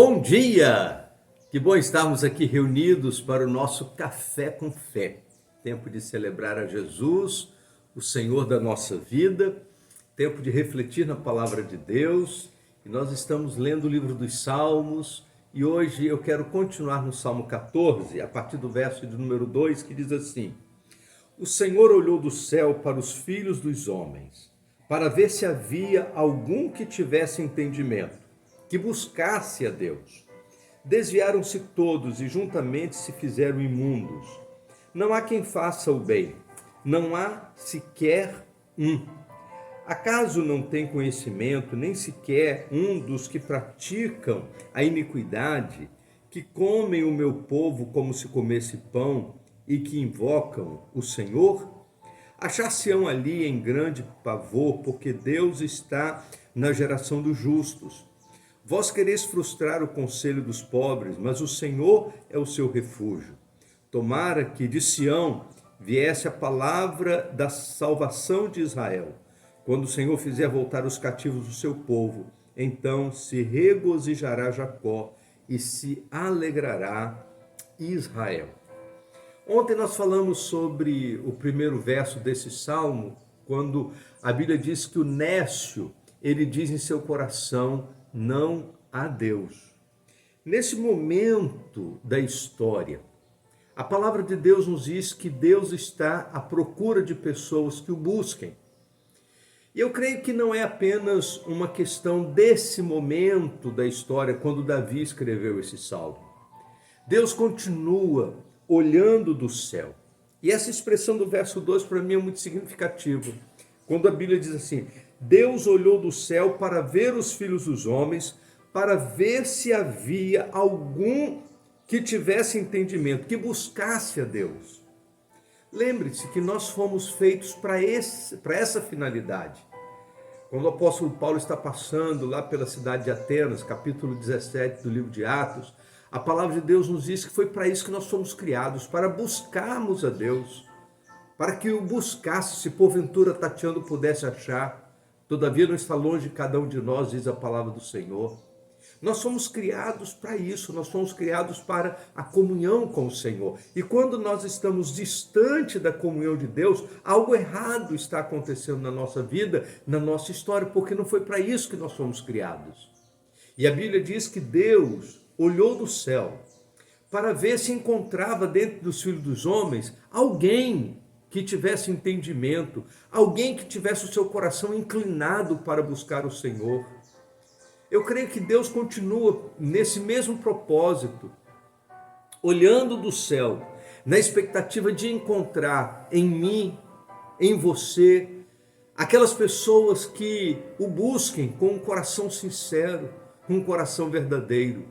Bom dia! Que bom estarmos aqui reunidos para o nosso Café com Fé. Tempo de celebrar a Jesus, o Senhor da nossa vida, tempo de refletir na palavra de Deus. E nós estamos lendo o livro dos Salmos e hoje eu quero continuar no Salmo 14, a partir do verso de número 2, que diz assim: O Senhor olhou do céu para os filhos dos homens, para ver se havia algum que tivesse entendimento, que buscasse a Deus. Desviaram-se todos e juntamente se fizeram imundos. Não há quem faça o bem, não há sequer um. Acaso não tem conhecimento nem sequer um dos que praticam a iniquidade, que comem o meu povo como se comesse pão e que invocam o Senhor? Achar-se-ão ali em grande pavor, porque Deus está na geração dos justos. Vós quereis frustrar o conselho dos pobres, mas o Senhor é o seu refúgio. Tomara que de Sião viesse a palavra da salvação de Israel. Quando o Senhor fizer voltar os cativos do seu povo, então se regozijará Jacó e se alegrará Israel. Ontem nós falamos sobre o primeiro verso desse salmo, quando a Bíblia diz que o nécio, ele diz em seu coração: não há Deus. Nesse momento da história, a palavra de Deus nos diz que Deus está à procura de pessoas que o busquem. E eu creio que não é apenas uma questão desse momento da história, quando Davi escreveu esse salmo. Deus continua olhando do céu. E essa expressão do verso 2 para mim é muito significativa. Quando a Bíblia diz assim: Deus olhou do céu para ver os filhos dos homens, para ver se havia algum que tivesse entendimento, que buscasse a Deus. Lembre-se que nós fomos feitos para essa finalidade. Quando o apóstolo Paulo está passando lá pela cidade de Atenas, capítulo 17 do livro de Atos, a palavra de Deus nos diz que foi para isso que nós fomos criados, para buscarmos a Deus, para que o buscasse, se porventura tateando pudesse achar. Todavia não está longe de cada um de nós, diz a palavra do Senhor. Nós somos criados para isso, nós somos criados para a comunhão com o Senhor. E quando nós estamos distante da comunhão de Deus, algo errado está acontecendo na nossa vida, na nossa história, porque não foi para isso que nós fomos criados. E a Bíblia diz que Deus olhou do céu para ver se encontrava dentro dos filhos dos homens alguém que tivesse entendimento, alguém que tivesse o seu coração inclinado para buscar o Senhor. Eu creio que Deus continua nesse mesmo propósito, olhando do céu, na expectativa de encontrar em mim, em você, aquelas pessoas que o busquem com um coração sincero, com um coração verdadeiro.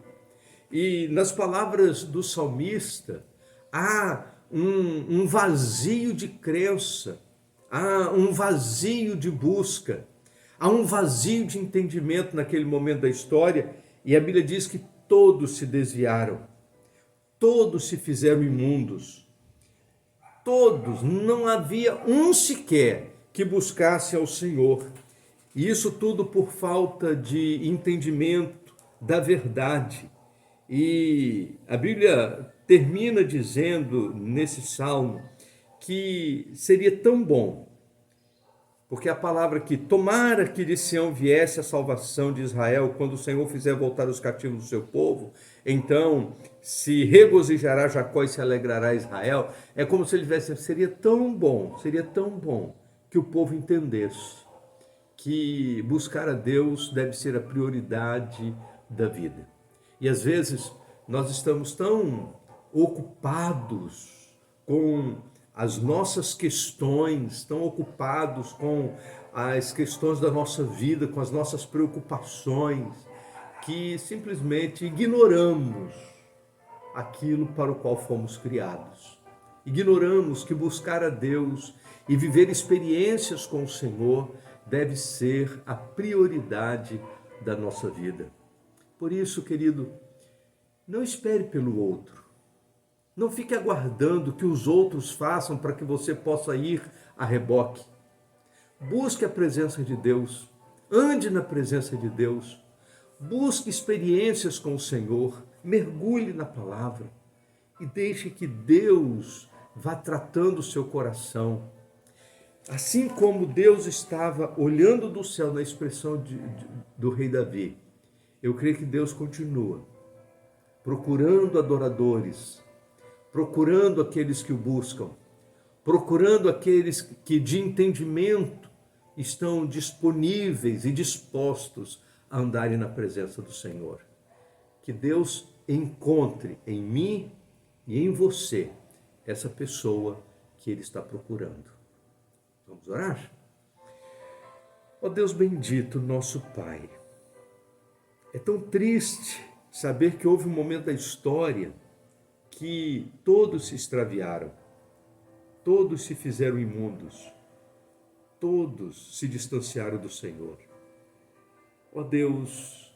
E nas palavras do salmista, há um vazio de crença, há um vazio de busca, há um vazio de entendimento naquele momento da história, e a Bíblia diz que todos se desviaram, todos se fizeram imundos, todos, não havia um sequer que buscasse ao Senhor, e isso tudo por falta de entendimento da verdade. E a Bíblia termina dizendo nesse salmo que seria tão bom, porque a palavra que tomara que de Sião viesse a salvação de Israel, quando o Senhor fizer voltar os cativos do seu povo, então se regozijará Jacó e se alegrará Israel. É como se ele tivesse, seria tão bom que o povo entendesse que buscar a Deus deve ser a prioridade da vida. E às vezes nós estamos tão ocupados com as nossas questões, tão ocupados com as questões da nossa vida, com as nossas preocupações, que simplesmente ignoramos aquilo para o qual fomos criados. Ignoramos que buscar a Deus e viver experiências com o Senhor deve ser a prioridade da nossa vida. Por isso, querido, não espere pelo outro. Não fique aguardando que os outros façam para que você possa ir a reboque. Busque a presença de Deus. Ande na presença de Deus. Busque experiências com o Senhor, mergulhe na palavra e deixe que Deus vá tratando o seu coração. Assim como Deus estava olhando do céu na expressão do rei Davi, eu creio que Deus continua procurando adoradores, procurando aqueles que o buscam, procurando aqueles que de entendimento estão disponíveis e dispostos a andarem na presença do Senhor. Que Deus encontre em mim e em você essa pessoa que Ele está procurando. Vamos orar? Ó Deus bendito, nosso Pai, é tão triste saber que houve um momento da história que todos se extraviaram, todos se fizeram imundos, todos se distanciaram do Senhor. Ó Deus,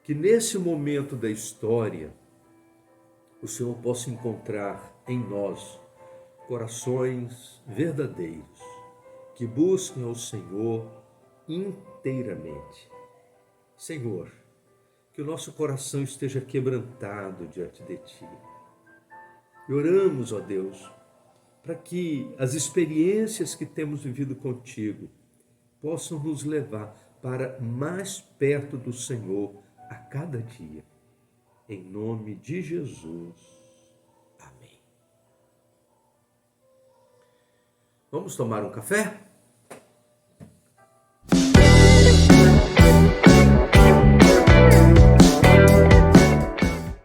que nesse momento da história o Senhor possa encontrar em nós corações verdadeiros, que busquem ao Senhor inteiramente. Senhor, que o nosso coração esteja quebrantado diante de Ti. E oramos, ó Deus, para que as experiências que temos vivido contigo possam nos levar para mais perto do Senhor a cada dia. Em nome de Jesus. Amém. Vamos tomar um café?